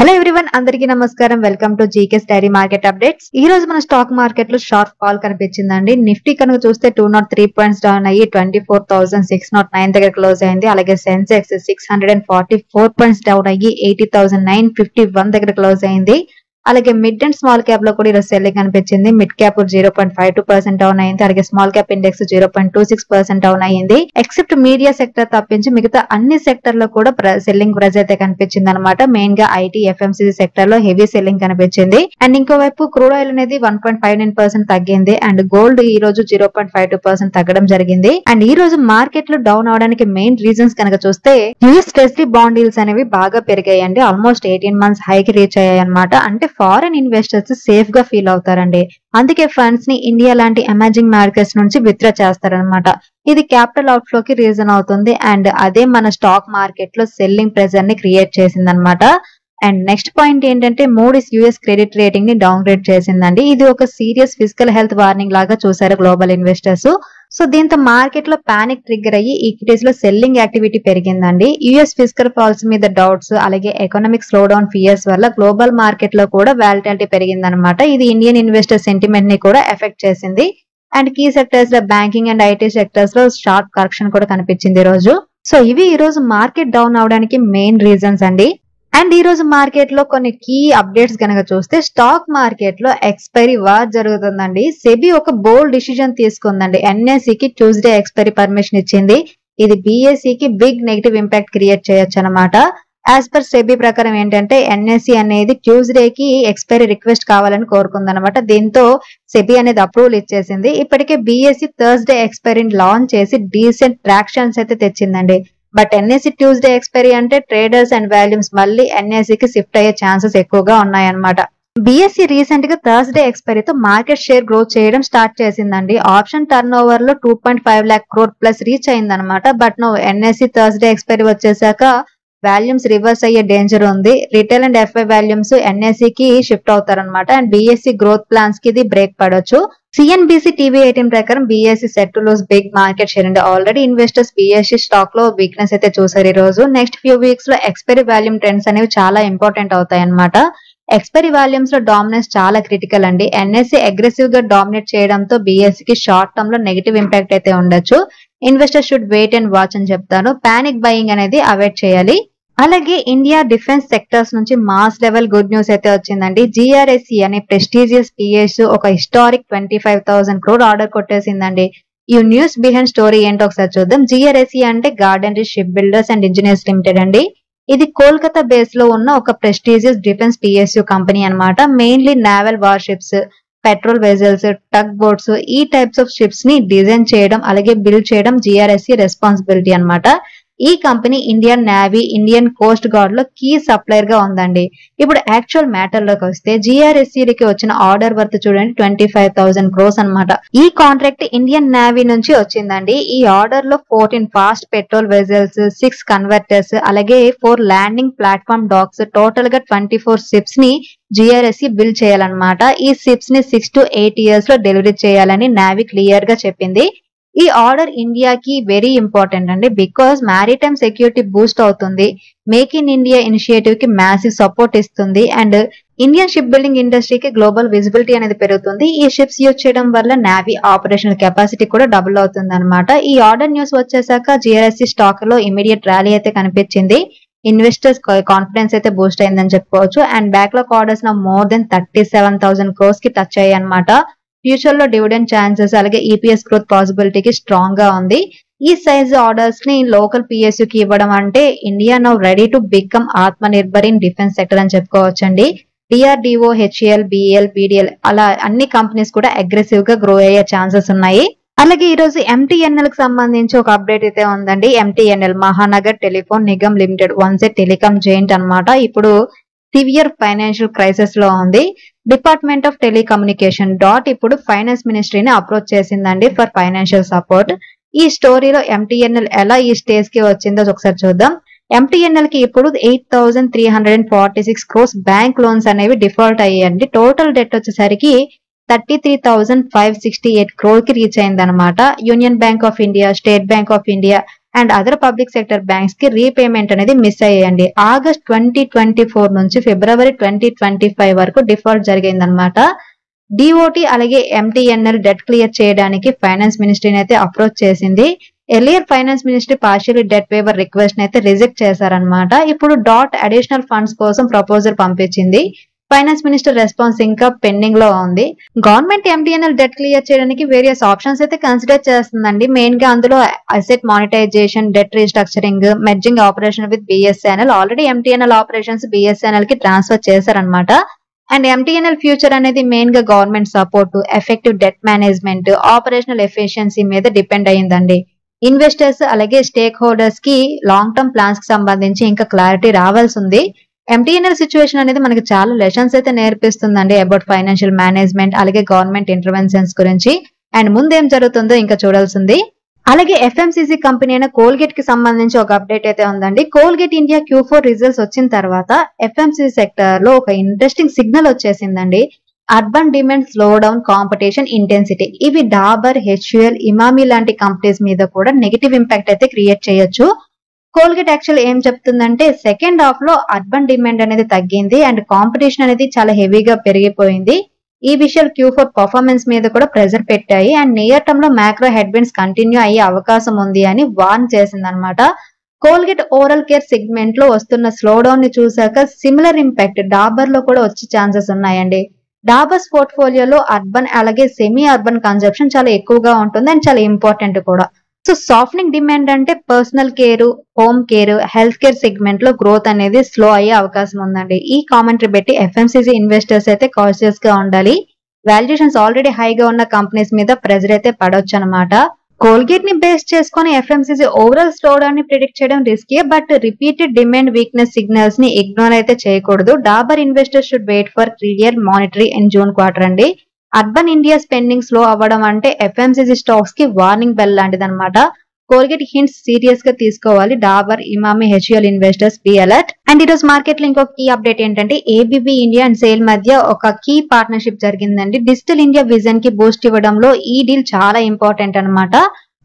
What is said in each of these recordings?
Hello everyone, అందరికీ నమస్కారం. Welcome to GK study market updates. ఈ రోజు మన స్టాక్ మార్కెట్ లో షార్ప్ ఫాల్ కనిపించిందండి. నిఫ్టీ కనుక చూస్తే 203 పాయింట్స్ డౌన్ అయ్యి 24,609 దగ్గర క్లోజ్ అయింది. అలాగే సెన్సెక్స్ 644 పాయింట్స్ డౌన్ అయ్యి 80,951 దగ్గర క్లోజ్ అయింది. అలాగే మిడ్ అండ్ స్మాల్ క్యాప్ లో కూడా ఈరోజు సెల్లింగ్ కనిపించింది. మిడ్ క్యాప్ 0.52% డౌన్ అయింది. అలాగే స్మాల్ క్యాప్ ఇండెక్స్ 0.26% డౌన్ అయ్యింది. ఎక్సెప్ట్ మీడియా సెక్టర్ తప్పించి మిగతా అన్ని సెక్టర్ లో కూడా సెల్లింగ్ ప్రైస్ అయితే కనిపించింది అనమాట. మెయిన్ గా ఐటీ, ఎఫ్ఎంసీజీ సెక్టర్ లో హెవీ సెల్లింగ్ కనిపించింది. అండ్ ఇంకోవైపు క్రూడ్ ఆయిల్ అనేది 1.59% తగ్గింది. అండ్ గోల్డ్ ఈ రోజు 0.52% తగ్గడం జరిగింది. అండ్ ఈ రోజు మార్కెట్ లో డౌన్ అవడానికి మెయిన్ రీజన్స్ కనుక చూస్తే యూఎస్ ట్రెజరీ బాండ్ డీల్స్ అనేవి బాగా పెరిగాయండి. ఆల్మోస్ట్ 18 months హైకి రీచ్ అయ్యాయి అనమాట. అంటే ఫారెన్ ఇన్వెస్టర్స్ సేఫ్ గా ఫీల్ అవుతారండి. అందుకే ఫండ్స్ ని ఇండియా లాంటి ఎమర్జింగ్ మార్కెట్స్ నుంచి విత్డ్రా చేస్తారనమాట. ఇది క్యాపిటల్ అవుట్ ఫ్లో కి రీజన్ అవుతుంది. అండ్ అదే మన స్టాక్ మార్కెట్ లో సెల్లింగ్ ప్రెజర్ ని క్రియేట్ చేసింది అనమాట. అండ్ నెక్స్ట్ పాయింట్ ఏంటంటే మూడీస్ యూఎస్ క్రెడిట్ రేటింగ్ ని డౌన్ గ్రేడ్ చేసిందండి. ఇది ఒక సీరియస్ ఫిజికల్ హెల్త్ వార్నింగ్ లాగా చూసారు గ్లోబల్ ఇన్వెస్టర్స్. సో దీంతో మార్కెట్ లో పానిక్ ట్రిగ్గర్ అయ్యి ఈక్విటీస్ లో సెల్లింగ్ యాక్టివిటీ పెరిగిందండి. యుఎస్ ఫిజికల్ పాలసీ మీద డౌట్స్, అలాగే ఎకనామిక్ స్లో డౌన్ ఫియర్స్ వల్ల గ్లోబల్ మార్కెట్ లో కూడా వాలిటాలిటీ పెరిగిందనమాట. ఇది ఇండియన్ ఇన్వెస్టర్ సెంటిమెంట్ ని కూడా ఎఫెక్ట్ చేసింది. అండ్ కీ సెక్టర్స్ లో బ్యాంకింగ్ అండ్ ఐటీ సెక్టర్స్ లో షార్ప్ కరెక్షన్ కూడా కనిపించింది ఈ రోజు. సో ఇవి ఈ రోజు మార్కెట్ డౌన్ అవడానికి మెయిన్ రీజన్స్ అండి. అండ్ ఈ రోజు మార్కెట్ లో కొన్ని కీ అప్డేట్స్ కనుక చూస్తే స్టాక్ మార్కెట్ లో ఎక్స్పైరీ వార్ జరుగుతుందండి. సెబీ ఒక బోల్డ్ డిసిజన్ తీసుకుందండి. ఎన్ఎస్సి కి ట్యూస్డే ఎక్స్పైరీ పర్మిషన్ ఇచ్చింది. ఇది బిఎస్సి కి బిగ్ నెగిటివ్ ఇంపాక్ట్ క్రియేట్ చేయొచ్చు అనమాట. యాజ్ పర్ సెబీ ప్రకారం ఏంటంటే ఎన్ఎస్సి అనేది ట్యూస్డే కి ఎక్స్పైరీ రిక్వెస్ట్ కావాలని కోరుకుందనమాట. దీంతో సెబీ అనేది అప్రూవల్ ఇచ్చేసింది. ఇప్పటికే బిఎస్సి థర్స్డే ఎక్స్పైరీని లాంచ్ చేసి డీసెంట్ ట్రాక్షన్స్ అయితే తెచ్చిందండి. బట్ ఎన్ఎస్సి ట్యూస్డే ఎక్స్పైరీ అంటే ట్రేడర్స్ అండ్ వాల్యూమ్స్ మళ్ళీ ఎన్ఎస్సి కి షిఫ్ట్ అయ్యే ఛాన్సెస్ ఎక్కువగా ఉన్నాయన్నమాట. బిఎస్సి రీసెంట్ గా థర్స్డే ఎక్స్పైరీతో మార్కెట్ షేర్ గ్రోత్ చేయడం స్టార్ట్ చేసిందండి. ఆప్షన్ టర్న్ ఓవర్ లో 2.5 lakh crore ప్లస్ రీచ్ అయిందనమాట. But no NSE Thursday expiry వచ్చేసాక వాల్యూమ్స్ రివర్స్ అయ్యే డేంజర్ ఉంది. Retail and FI volumes NSE కి షిఫ్ట్ అవుతారనమాట. అండ్ బిఎస్సి గ్రోత్ ప్లాన్స్ కి ఇది బ్రేక్ పడొచ్చు. సిఎన్బిసి టీవీ 18 ప్రకారం BSE set to lose big market share అండి. ఆల్రెడీ ఇన్వెస్టర్స్ బిఎస్సి స్టాక్ లో వీక్నెస్ అయితే చూసారు ఈ రోజు. నెక్స్ట్ ఫ్యూ వీక్స్ లో ఎక్స్పైరీ వాల్యూమ్ ట్రెండ్స్ అనేవి చాలా ఇంపార్టెంట్ అవుతాయి అనమాట. ఎక్స్పైరీ వాల్యూమ్స్ లో డామినెన్స్ చాలా క్రిటికల్ అండి. ఎన్ఎస్సి అగ్రెసివ్ గా డామినేట్ చేయడంతో బిఎస్సి కి షార్ట్ టర్మ్ లో నెగిటివ్ ఇంపాక్ట్ అయితే ఉండొచ్చు. Investor should wait and watch అని చెప్తాను. పానిక్ బయింగ్ అనేది అవాయిడ్ చేయాలి. అలాగే ఇండియా డిఫెన్స్ సెక్టర్స్ నుంచి మాస్ లెవెల్ గుడ్ న్యూస్ అయితే వచ్చిందండి. జిఆర్ఎస్సి అనే ప్రెస్టీజియస్ పిఎస్ ఒక హిస్టారిక్ 25,000 crore ఆర్డర్ కొట్టేసిందండి. ఈ న్యూస్ బిహైండ్ స్టోరీ ఏంటో ఒకసారి చూద్దాం. జిఆర్ఎస్సి అంటే garden reach ship builders and engineers limited అండి. ఇది కోల్కతా బేస్ లో ఉన్న ఒక ప్రెస్టీజియస్ డిఫెన్స్ పిఎస్యు కంపెనీ అనమాట. Mainly naval war ships, patrol vessels, tug boats ఈ టైప్స్ ఆఫ్ షిప్స్ ని డిజైన్ చేయడం అలాగే బిల్డ్ చేయడం జిఆర్ఎస్సి రెస్పాన్సిబిలిటీ అనమాట. ఈ company Indian navy, Indian coast guard లో కీ సప్లైర్ గా ఉందండి. ఇప్పుడు యాక్చువల్ మ్యాటర్ లోకి వస్తే జిఆర్ఎస్సికి వచ్చిన ఆర్డర్ వర్త్ చూడండి 25,000 crores అనమాట. ఈ కాంట్రాక్ట్ ఇండియన్ నేవీ నుంచి వచ్చిందండి. ఈ ఆర్డర్ లో 14 ఫాస్ట్ పెట్రోల్ వెజల్స్, 6 కన్వర్టర్స్, అలాగే 4 ల్యాండింగ్ ప్లాట్ఫామ్ డాక్స్, టోటల్ గా 24 షిప్స్ ని జిఆర్ఎస్సి బిల్డ్ చేయాలన్నమాట. ఈ షిప్స్ ని 6 to 8 years లో డెలివరీ చేయాలని నేవీ క్లియర్ గా చెప్పింది. ఈ ఆర్డర్ ఇండియాకి వెరీ ఇంపార్టెంట్ అండి. బికాస్ మ్యారిటైమ్ సెక్యూరిటీ బూస్ట్ అవుతుంది, మేక్ ఇన్ ఇండియా ఇనిషియేటివ్ కి మ్యాసివ్ సపోర్ట్ ఇస్తుంది, అండ్ ఇండియన్ షిప్ బిల్డింగ్ ఇండస్ట్రీకి గ్లోబల్ విజిబిలిటీ అనేది పెరుగుతుంది. ఈ షిప్స్ యూజ్ చేయడం వల్ల నేవీ ఆపరేషనల్ కెపాసిటీ కూడా డబుల్ అవుతుంది అనమాట. ఈ ఆర్డర్ న్యూస్ వచ్చేసాక జిఆర్ఎస్సి స్టాక్ లో ఇమీడియట్ ర్యాలీ అయితే కనిపించింది. ఇన్వెస్టర్స్ కాన్ఫిడెన్స్ అయితే బూస్ట్ అయిందని చెప్పుకోవచ్చు. అండ్ బ్యాక్లాగ్ ఆర్డర్స్ నా మోర్ దెన్ 37,000 crores కి టచ్ అయ్యాయి అనమాట. ఫ్యూచర్ లో డివిడెండ్ ఛాన్సెస్ అలాగే ఈపీఎస్ గ్రోత్ పాసిబిలిటీకి స్ట్రాంగ్ గా ఉంది. ఈ సైజ్ ఆర్డర్స్ ని లోకల్ పిఎస్యు కి ఇవ్వడం అంటే India now ready to become ఆత్మ నిర్భర్ ఇన్ డిఫెన్స్ సెక్టర్ అని చెప్పుకోవచ్చండి. డిఆర్డిఓ, హెచ్ఏఎల్, బిఎల్, బిడిఎల్ అలా అన్ని కంపెనీస్ కూడా అగ్రెసివ్ గా గ్రో అయ్యే ఛాన్సెస్ ఉన్నాయి. అలాగే ఈ రోజు ఎంటీఎన్ఎల్ కి సంబంధించి ఒక అప్డేట్ అయితే ఉందండి. MTNL Mahanagar telephone Nigam limited once a telecom giant అనమాట. ఇప్పుడు సివియర్ ఫైనాన్షియల్ క్రైసిస్ లో ఉంది. డిపార్ట్మెంట్ ఆఫ్ టెలికమ్యూనికేషన్ ఇప్పుడు ఫైనాన్స్ మినిస్ట్రీని అప్రోచ్ చేసిందండి ఫర్ ఫైనాన్షియల్ సపోర్ట్. ఈ స్టోరీలో ఎంటీఎన్ఎల్ ఎలా ఈ స్టేజ్ కి వచ్చిందో ఒకసారి చూద్దాం. ఎంటీఎన్ఎల్ కి ఇప్పుడు 8,346 crores బ్యాంక్ లోన్స్ అనేవి డిఫాల్ట్ అయ్యాయండి. టోటల్ డెట్ వచ్చేసరికి 33,568 crore కి రీచ్ అయింది అనమాట. Union bank of India, state bank of India, and other public sector banks కి రీపేమెంట్ అనేది మిస్ అయ్యాయండి. ఆగస్ట్ 2024 నుంచి ఫిబ్రవరి 2025 వరకు డిఫాల్ట్ జరిగిందనమాట. డిఓటి అలాగే ఎంటీఎన్ఎల్ డెట్ క్లియర్ చేయడానికి ఫైనాన్స్ మినిస్ట్రీని అయితే అప్రోచ్ చేసింది. Earlier finance ministry partially debt waiver request అయితే రిజెక్ట్ చేశారనమాట. ఇప్పుడు డాట్ అడిషనల్ ఫండ్స్ కోసం ప్రపోజల్ పంపించింది. ఫైనాన్స్ మినిస్టర్ రెస్పాన్స్ ఇంకా పెండింగ్ లో ఉంది. గవర్నమెంట్ ఎంటీఎన్ఎల్ డెట్ క్లియర్ చేయడానికి వేరియస్ ఆప్షన్స్ అయితే కన్సిడర్ చేస్తుందండి. మెయిన్ గా అందులో asset monetisation, debt restructuring, merging operation with BSNL. Already MTNL operations BSNL కి ట్రాన్స్ఫర్ చేశారనమాట. అండ్ ఎంటీఎన్ఎల్ ఫ్యూచర్ అనేది మెయిన్ గా government support, effective debt management, operational efficiency మీద డిపెండ్ అయ్యిందండి. ఇన్వెస్టర్స్ అలాగే స్టేక్ హోల్డర్స్ కి లాంగ్ టర్మ్ ప్లాన్స్ కి సంబంధించి ఇంకా క్లారిటీ రావాల్సి ఉంది. ఎంటీఎన్ఎల్ సిచ్యువేషన్ అనేది మనకి చాలా లెసన్స్ అయితే నేర్పిస్తుందండి అబౌట్ ఫైనాన్షియల్ మేనేజ్మెంట్ అలాగే గవర్నమెంట్ ఇంటర్వెన్షన్స్ గురించి. అండ్ ముందేం జరుగుతుందో ఇంకా చూడాల్సింది. అలాగే ఎఫ్ఎంసీసీ కంపెనీ అయిన కోల్గేట్ కి సంబంధించి ఒక అప్డేట్ అయితే ఉందండి. కోల్గేట్ ఇండియా Q4 రిజల్ట్స్ వచ్చిన తర్వాత ఎఫ్ఎంసీసీ సెక్టర్ లో ఒక ఇంట్రెస్టింగ్ సిగ్నల్ వచ్చేసిందండి. Urban demand slow down, competition intensity ఇవి డాబర్, హెచ్యుఎల్, ఇమామి లాంటి కంపెనీస్ మీద కూడా నెగిటివ్ ఇంపాక్ట్ అయితే క్రియేట్ చేయొచ్చు. కోల్గేట్ యాక్చువల్ ఏం చెప్తుందంటే సెకండ్ హాఫ్ లో అర్బన్ డిమాండ్ అనేది తగ్గింది అండ్ కాంపిటీషన్ అనేది చాలా హెవీగా పెరిగిపోయింది. ఈ విషయాలు Q4 పర్ఫార్మెన్స్ మీద కూడా ప్రెజర్ పెట్టాయి అండ్ నియర్ టర్మ్ లో మ్యాక్రో హెడ్విండ్స్ కంటిన్యూ అయ్యే అవకాశం ఉంది అని వార్న్ చేసింది అనమాట. కోల్గేట్ ఓరల్ కేర్ సెగ్మెంట్ లో వస్తున్న స్లో డౌన్ ని చూసాక సిమిలర్ ఇంపాక్ట్ డాబర్ లో కూడా వచ్చే ఛాన్సెస్ ఉన్నాయండి. డాబర్స్ పోర్ట్ఫోలియోలో అర్బన్ అలాగే సెమీ అర్బన్ కన్జంప్షన్ చాలా ఎక్కువగా ఉంటుంది అండ్ చాలా ఇంపార్టెంట్ కూడా. సో సాఫ్టనింగ్ డిమాండ్ అంటే personal care, home care, health care segment లో గ్రోత్ అనేది స్లో అయ్యే అవకాశం ఉందండి. ఈ కామెంటరీ బట్టి ఎఫ్ఎంసీసీ ఇన్వెస్టర్స్ అయితే కాషియస్ గా ఉండాలి. వాల్యుయేషన్స్ ఆల్రెడీ హైగా ఉన్న కంపెనీస్ మీద ప్రెజర్ అయితే పడవచ్చు అనమాట. కోల్గేట్ ని బేస్ చేసుకుని ఎఫ్ఎంసీసీ ఓవరాల్ స్లో డౌన్ ని ప్రిడిక్ట్ చేయడం risky. But repeated demand weakness signals ని ఇగ్నోర్ అయితే చేయకూడదు. Dabur investors should wait for clear monetary in June quarter అండి. అర్బన్ ఇండియా స్పెండింగ్ స్లో అవ్వడం అంటే ఎఫ్ఎంసీసీ స్టాక్స్ కి వార్నింగ్ బెల్ లాంటిది అనమాట. కోల్గేట్ హింట్స్ సీరియస్ గా తీసుకోవాలి. Dabur, Emami, HUL investors be alert. And ఈ రోజు మార్కెట్ లో ఇంకొక కీ అప్డేట్ ఏంటంటే ఏబీబీ ఇండియా అండ్ సేల్ మధ్య ఒక కీ పార్ట్నర్షిప్ జరిగిందండి. డిజిటల్ ఇండియా విజన్ కి బూస్ట్ ఇవ్వడంలో ఈ డీల్ చాలా ఇంపార్టెంట్ అనమాట.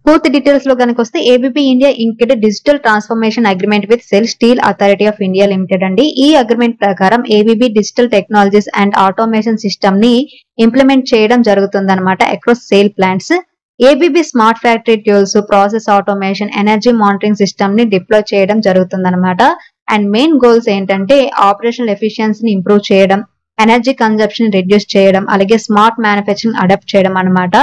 పూర్తి డీటెయిల్స్ లో కనుక వస్తే ABB India inked digital transformation agreement with SAIL steel authority of India limited అండి. ఈ అగ్రిమెంట్ ప్రకారం ABB digital technologies and automation system ని ఇంప్లిమెంట్ చేయడం జరుగుతుంది అనమాట across SAIL plants. ABB smart factory tools, process automation, energy monitoring system ని deploy చేయడం జరుగుతుంది అనమాట. అండ్ మెయిన్ గోల్స్ ఏంటంటే ఆపరేషనల్ ఎఫిషియన్సీని ఇంప్రూవ్ చేయడం, ఎనర్జీ కన్జంప్షన్ రిడ్యూస్ చేయడం, అలాగే స్మార్ట్ మ్యానుఫ్యాక్చరింగ్ అడాప్ట్ చేయడం అనమాట.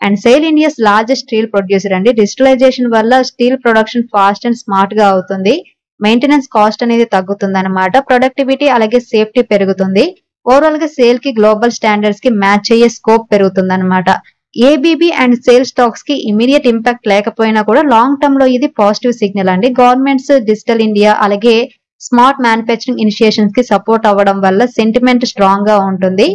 And SAIL India's largest steel producer అండి. డిజిటలైజేషన్ వల్ల steel production fast and smart గా అవుతుంది. మెయింటెనెన్స్ కాస్ట్ అనేది తగ్గుతుంది అనమాట. ప్రొడక్టివిటీ అలాగే సేఫ్టీ పెరుగుతుంది. ఓవరాల్ గా సేల్ కి గ్లోబల్ స్టాండర్డ్స్ కి మ్యాచ్ అయ్యే స్కోప్ పెరుగుతుంది అనమాట. ఏబీబీ అండ్ సేల్ స్టాక్స్ కి ఇమీడియట్ ఇంపాక్ట్ లేకపోయినా కూడా లాంగ్ టర్మ్ లో ఇది పాజిటివ్ సిగ్నల్ అండి. గవర్నమెంట్స్ డిజిటల్ ఇండియా అలాగే స్మార్ట్ మ్యానుఫ్యాక్చరింగ్ ఇనిషియేషన్స్ కి సపోర్ట్ అవ్వడం వల్ల సెంటిమెంట్ స్ట్రాంగ్ గా ఉంటుంది.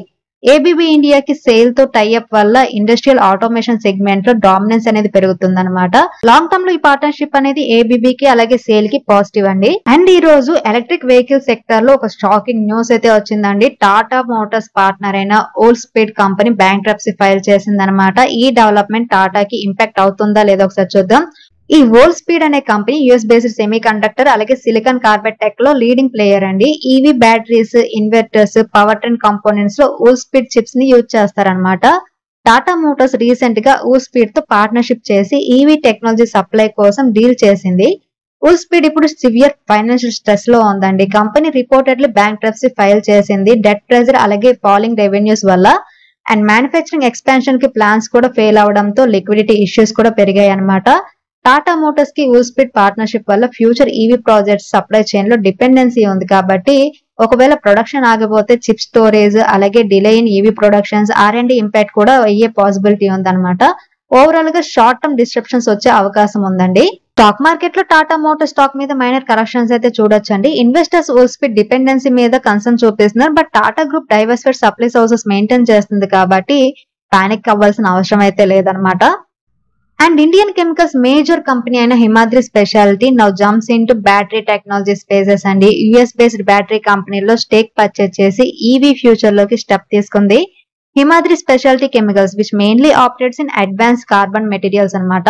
ఏబీబీ ఇండియాకి సేల్ తో టైఅప్ వల్ల ఇండస్ట్రియల్ ఆటోమేషన్ సెగ్మెంట్ లో డామినెన్స్ అనేది పెరుగుతుంది అనమాట. లాంగ్ టర్మ్ లో ఈ పార్ట్నర్షిప్ అనేది ఏబీబీకి అలాగే సేల్ కి పాజిటివ్ అండి. అండ్ ఈ రోజు ఎలక్ట్రిక్ వెహికల్ సెక్టర్ లో ఒక షాకింగ్ న్యూస్ అయితే వచ్చిందండి. టాటా మోటార్స్ పార్ట్నర్ అయిన all speed company bankruptcy file చేసింది అనమాట. ఈ డెవలప్మెంట్ టాటాకి ఇంపాక్ట్ అవుతుందా లేదా ఒకసారి చూద్దాం. ఈ వోల్ స్పీడ్ అనే company US based semi conductor అలాగే సిలికాన్ కార్బైడ్ టెక్ లో లీడింగ్ ప్లేయర్ అండి. EV batteries, inverters, power train components లో వోల్ స్పీడ్ చిప్స్ ని యూజ్ చేస్తారనమాట. టాటా మోటార్స్ రీసెంట్ గా వోల్ స్పీడ్ తో పార్ట్నర్షిప్ చేసి ఈవీ టెక్నాలజీ సప్లై కోసం డీల్ చేసింది. వోల్ స్పీడ్ ఇప్పుడు సివియర్ ఫైనాన్షియల్ స్ట్రెస్ లో ఉందండి. కంపెనీ రిపోర్టెడ్లీ బ్యాంక్రప్సీ ఫైల్ చేసింది. డెట్ ప్రెజర్ అలాగే ఫాలింగ్ రెవెన్యూస్ వల్ల అండ్ మ్యానుఫ్యాక్చరింగ్ ఎక్స్పాన్షన్ కి ప్లాన్స్ కూడా ఫెయిల్ అవడంతో లిక్విడిటీ ఇష్యూస్ కూడా పెరిగాయి అనమాట. టాటా మోటార్స్ కి వోల్ స్పీడ్ పార్ట్నర్షిప్ వల్ల future EV projects supply chain లో డిపెండెన్సీ ఉంది కాబట్టి ఒకవేళ ప్రొడక్షన్ ఆగిపోతే చిప్ స్టోరేజ్ అలాగే delay in EV productions, R&D impact కూడా అయ్యే పాసిబిలిటీ ఉందన్నమాట. ఓవరాల్ గా షార్ట్ టర్మ్ డిస్ట్రప్షన్స్ వచ్చే అవకాశం ఉందండి. స్టాక్ మార్కెట్ లో టాటా మోటార్ స్టాక్ మీద మైనర్ కరెక్షన్స్ అయితే చూడొచ్చండి. ఇన్వెస్టర్స్ వోల్ స్పీడ్ డిపెండెన్సీ మీద కన్సర్న్ చూపిస్తున్నారు. But Tata group diversified supply sources maintain చేస్తుంది కాబట్టి పానిక్ అవ్వాల్సిన అవసరం అయితే లేదనమాట. And Indian chemicals major company అయిన Himadri speciality now jumps into battery technology spaces అండి. యుఎస్ బేస్డ్ బ్యాటరీ కంపెనీలో స్టేక్ పర్చేజ్ చేసి ఈవీ ఫ్యూచర్ లోకి స్టెప్ తీసుకుంది. Himadri speciality chemicals which mainly operates in advance carbon materials అనమాట.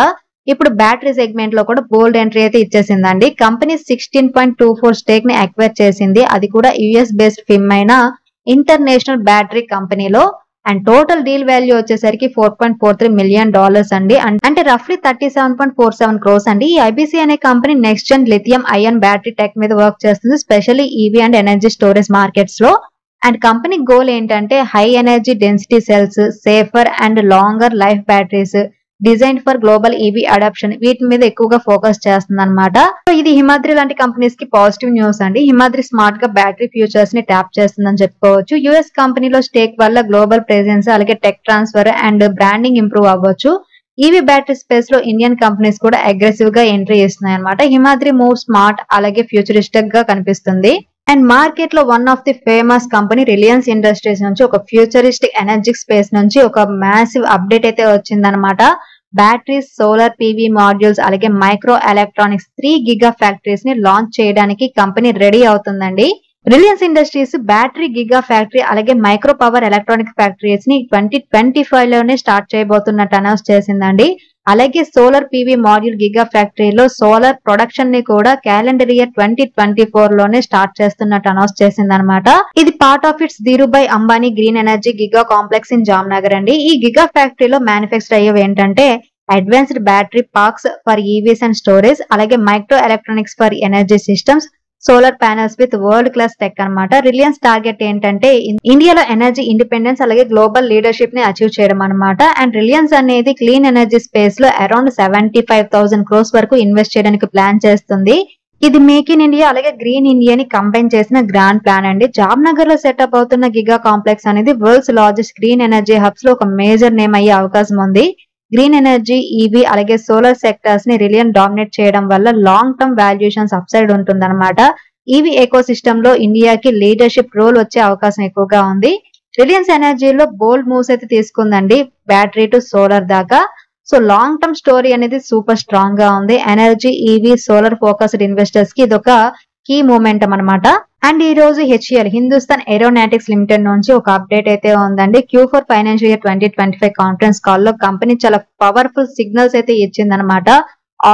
ఇప్పుడు బ్యాటరీ సెగ్మెంట్ లో కూడా బోల్డ్ ఎంట్రీ అయితే ఇచ్చేసిందండి. కంపెనీ 16.24 స్టేక్ ని అక్వైర్ చేసింది. అది కూడా యుఎస్ బేస్డ్ ఫిమ్ అయిన ఇంటర్నేషనల్ బ్యాటరీ కంపెనీలో. అండ్ టోటల్ డీల్ వాల్యూ వచ్చేసరికి $4.43 మిలియన్ అండి. అంటే రఫ్లీ 37.47 క్రోర్స్ అండి. ఈ ఐబీసీ అనే company next gen lithium ion battery tech మీద వర్క్ చేస్తుంది, specially EV and energy storage markets లో. అండ్ కంపెనీ గోల్ ఏంటంటే high energy density cells, safer and longer life batteries design for global EV adoption, వీటి మీద ఎక్కువగా focus చేస్తుంది అనమాట. ఇది హిమాద్రి లాంటి కంపెనీస్ కి పాజిటివ్ న్యూస్ అండి. హిమాద్రి స్మార్ట్ గా బ్యాటరీ ఫ్యూచర్స్ ని ట్యాప్ చేస్తుందని చెప్పుకోవచ్చు. యుఎస్ కంపెనీలో స్టేక్ వల్ల గ్లోబల్ ప్రెజెన్స్ అలాగే tech transfer and branding improve అవ్వచ్చు. ఈవీ బ్యాటరీ స్పేస్ లో ఇండియన్ కంపెనీస్ కూడా అగ్రెసివ్ గా ఎంట్రీ ఇస్తున్నాయి అనమాట. హిమాద్రి మూవ్ స్మార్ట్ అలాగే ఫ్యూచరిస్టిక్ గా కనిపిస్తుంది. అండ్ మార్కెట్ లో one of the famous company Reliance industries నుంచి ఒక ఫ్యూచరిస్టిక్ ఎనర్జీ స్పేస్ నుంచి ఒక మ్యాసివ్ అప్డేట్ అయితే వచ్చిందనమాట. బ్యాటరీస్, సోలార్ పీవీ మాడ్యూల్స్ అలాగే మైక్రో ఎలక్ట్రానిక్స్ 3 గిగా ఫ్యాక్టరీస్ ని లాంచ్ చేయడానికి కంపెనీ రెడీ అవుతుందండి. Reliance industries battery giga factory అలాగే మైక్రో పవర్ ఎలక్ట్రానిక్ ఫ్యాక్టరీస్ ని 2025 లోనే స్టార్ట్ చేయబోతున్నట్టు అనౌన్స్ చేసిందండి. అలాగే సోలార్ పీవీ మాడ్యూల్ గిగా ఫ్యాక్టరీలో సోలార్ ప్రొడక్షన్ ని కూడా క్యాలెండర్ ఇయర్ 2024 లోనే స్టార్ట్ చేస్తున్నట్టు అనౌన్స్ చేసిందనమాట. ఇది part of its Dhirubhai Ambani green energy giga complex in Jamnagar అండి. ఈ గిగా ఫ్యాక్టరీలో మ్యానుఫ్యాక్చర్ అయ్యేవి ఏంటంటే advanced battery parks for EVs and storage, అలాగే micro electronics for energy systems, solar panels with world class tech అనమాట. రిలయన్స్ టార్గెట్ ఏంటంటే ఇండియాలో ఎనర్జీ ఇండిపెండెన్స్ అలాగే గ్లోబల్ లీడర్షిప్ ని అచీవ్ చేయడం అనమాట. అండ్ రిలయన్స్ అనేది క్లీన్ ఎనర్జీ స్పేస్ లో అరౌండ్ 75,000 crores వరకు ఇన్వెస్ట్ చేయడానికి ప్లాన్ చేస్తుంది. ఇది మేక్ ఇన్ ఇండియా అలాగే గ్రీన్ ఇండియాని కంబైన్ చేసిన గ్రాండ్ ప్లాన్ అండి. జామ్నగర్ లో సెటప్ అవుతున్న గిగా కాంప్లెక్స్ అనేది world's largest green energy hubs లో ఒక మేజర్ నేమ్ అయ్యే అవకాశం ఉంది. గ్రీన్ ఎనర్జీ, ఈవీ అలాగే సోలార్ సెక్టర్స్ ని రిలయన్స్ డామినేట్ చేయడం వల్ల long term valuations up side ఉంటుందన్నమాట. ఈవీ ఎకో సిస్టమ్ లో ఇండియాకి లీడర్షిప్ రోల్ వచ్చే అవకాశం ఎక్కువగా ఉంది. రిలయన్స్ ఎనర్జీలో బోల్డ్ మూవ్స్ అయితే తీసుకుందండి, బ్యాటరీ టు సోలార్ దాకా. సో లాంగ్ టర్మ్ స్టోరీ అనేది సూపర్ స్ట్రాంగ్ గా ఉంది. Energy, EV, solar focused investors కి ఇదొక కీ మూమెంటం అనమాట. అండ్ ఈ రోజు హెచ్ఈఎల్ హిందుస్థాన్ ఏరోనాటిక్స్ లిమిటెడ్ నుంచి ఒక అప్డేట్ అయితే ఉందండి. Q4 financial year 2025 conference call లో కంపెనీ చాలా పవర్ఫుల్ సిగ్నల్స్ అయితే ఇచ్చిందనమాట.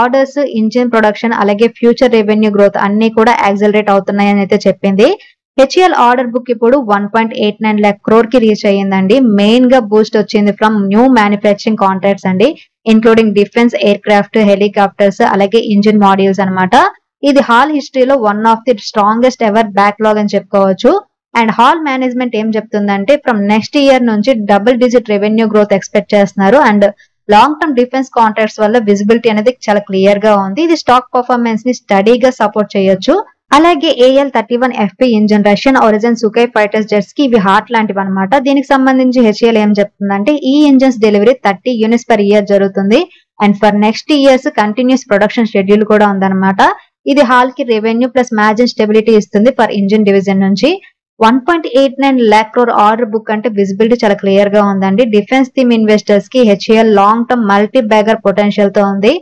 ఆర్డర్స్, ఇంజిన్ ప్రొడక్షన్ అలాగే ఫ్యూచర్ రెవెన్యూ గ్రోత్ అన్ని కూడా యాక్సలరేట్ అవుతున్నాయని అయితే చెప్పింది. హెచ్ఈఎల్ ఆర్డర్ బుక్ ఇప్పుడు 1.89 lakh crore కి రీచ్ అయ్యిందండి. మెయిన్ గా బూస్ట్ వచ్చింది ఫ్రమ్ న్యూ మ్యానుఫ్యాక్చరింగ్ కాంట్రాక్ట్స్ అండి, including defence, aircraft, helicopters అలాగే ఇంజిన్ మాడ్యూల్స్ అనమాట. ఇది హాల్ హిస్టరీలో one of the strongest ever backlog అని చెప్పుకోవచ్చు. అండ్ హాల్ మేనేజ్మెంట్ ఏం చెప్తుందంటే ఫ్రమ్ నెక్స్ట్ ఇయర్ నుంచి double digit revenue growth expect చేస్తున్నారు. And long term defence contracts వల్ల విజిబిలిటీ అనేది చాలా క్లియర్ గా ఉంది. ఇది స్టాక్ పర్ఫార్మెన్స్ ని స్టడీగా సపోర్ట్ చేయొచ్చు. అలాగే AL-31FP engine Russian origin సుఖై fighters jets కి ఇవి హార్ట్ లాంటివి అనమాట. దీనికి సంబంధించి హెచ్ఏఎల్ ఏం చెప్తుందంటే ఈ engines delivery 30 units per year జరుగుతుంది. And for next years continuous production schedule కూడా ఉందన్నమాట. ఇది హాల్ కి రెవెన్యూ ప్లస్ మార్జిన్ స్టెబిలిటీ ఇస్తుంది ఫర్ ఇంజిన్ డివిజన్ నుంచి. 1.89 lakh crore ఆర్డర్ బుక్ అంటే విజిబిలిటీ చాలా క్లియర్ గా ఉందండి. డిఫెన్స్ థీమ్ ఇన్వెస్టర్స్ కి HAL long term multi bagger potential తో ఉంది.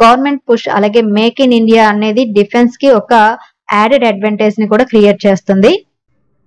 గవర్నమెంట్ పుష్ అలాగే మేక్ ఇన్ ఇండియా అనేది డిఫెన్స్ కి ఒక యాడెడ్ అడ్వాంటేజ్ ని కూడా క్రియేట్ చేస్తుంది.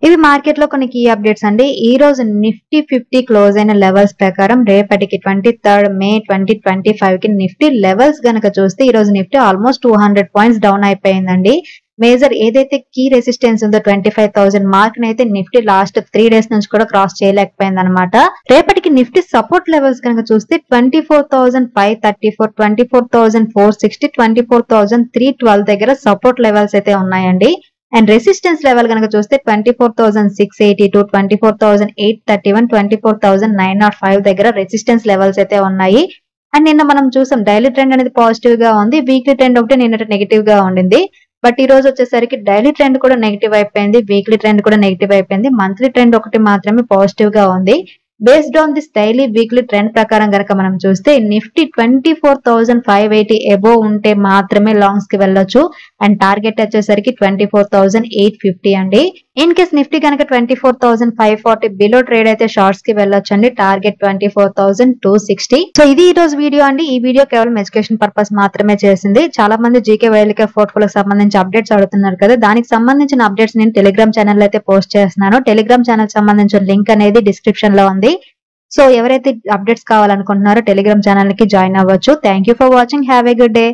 ఇవి మార్కెట్ లో కొన్ని కీ అప్డేట్స్ అండి. ఈ రోజు నిఫ్టీ 50 క్లోజ్ అయిన లెవెల్స్ ప్రకారం రేపటికి 23rd May 2025 కి నిఫ్టీ లెవెల్స్ గనక చూస్తే ఈ రోజు నిఫ్టీ ఆల్మోస్ట్ 200 points డౌన్ అయిపోయిందండి. మేజర్ ఏదైతే కీ రెసిస్టెన్స్ ఉందో 25,000 మార్క్ నైతే నిఫ్టీ లాస్ట్ 3 days నుంచి కూడా క్రాస్ చేయలేకపోయింది అనమాట. రేపటికి నిఫ్టీ సపోర్ట్ లెవెల్స్ కనుక చూస్తే 24,534, 24,460, 24,312 దగ్గర సపోర్ట్ లెవెల్స్ అయితే ఉన్నాయండి. అండ్ రెసిస్టెన్స్ లెవెల్ కనుక చూస్తే 24,682, 24,831, 24,905 దగ్గర రెసిస్టెన్స్ లెవెల్స్ అయితే ఉన్నాయి. అండ్ నిన్న మనం చూసాం డైలీ ట్రెండ్ అనేది పాజిటివ్ గా ఉంది, వీక్లీ ట్రెండ్ ఒకటి నిన్న నెగిటివ్ గా ఉండింది. బట్ ఈ రోజు వచ్చేసరికి డైలీ ట్రెండ్ కూడా నెగిటివ్ అయిపోయింది, వీక్లీ ట్రెండ్ కూడా నెగిటివ్ అయిపోయింది, మంత్లీ ట్రెండ్ ఒకటి మాత్రమే పాజిటివ్ గా ఉంది. Based on this daily weekly trend ప్రకారం కనుక మనం చూస్తే నిఫ్టీ 24,580 అబోవ్ ఉంటే మాత్రమే లాంగ్స్ కి వెళ్ళొచ్చు. అండ్ టార్గెట్ వచ్చేసరికి 24,850 అండి. ఇన్ కేస్ నిఫ్టీ కనుక 24,540 బిలో ట్రేడ్ అయితే షార్ట్స్ కి వెళ్ళొచ్చు అండి. టార్గెట్ 24,260. సో ఇది ఈ రోజు వీడియో అండి. ఈ వీడియో కేవలం ఎడ్యుకేషన్ పర్పస్ మాత్రమే చేసింది. చాలా మంది జీకే వైల్కే పోర్ట్ఫోలియోకి సంబంధించి అప్డేట్స్ అడుగుతున్నారు కదా, దానికి సంబంధించిన అప్డేట్స్ నేను టెలిగ్రామ్ ఛానల్ అయితే పోస్ట్ చేస్తున్నాను. టెలిగ్రామ్ ఛానల్ సంబంధించిన లింక్ అనేది డిస్క్రిప్షన్ లో ఉంది. సో ఎవరైతే అప్డేట్స్ కావాలనుకుంటున్నారో టెలిగ్రామ్ ఛానల్ కి జాయిన్ అవ్వచ్చు. Thank you for watching. Have a good day.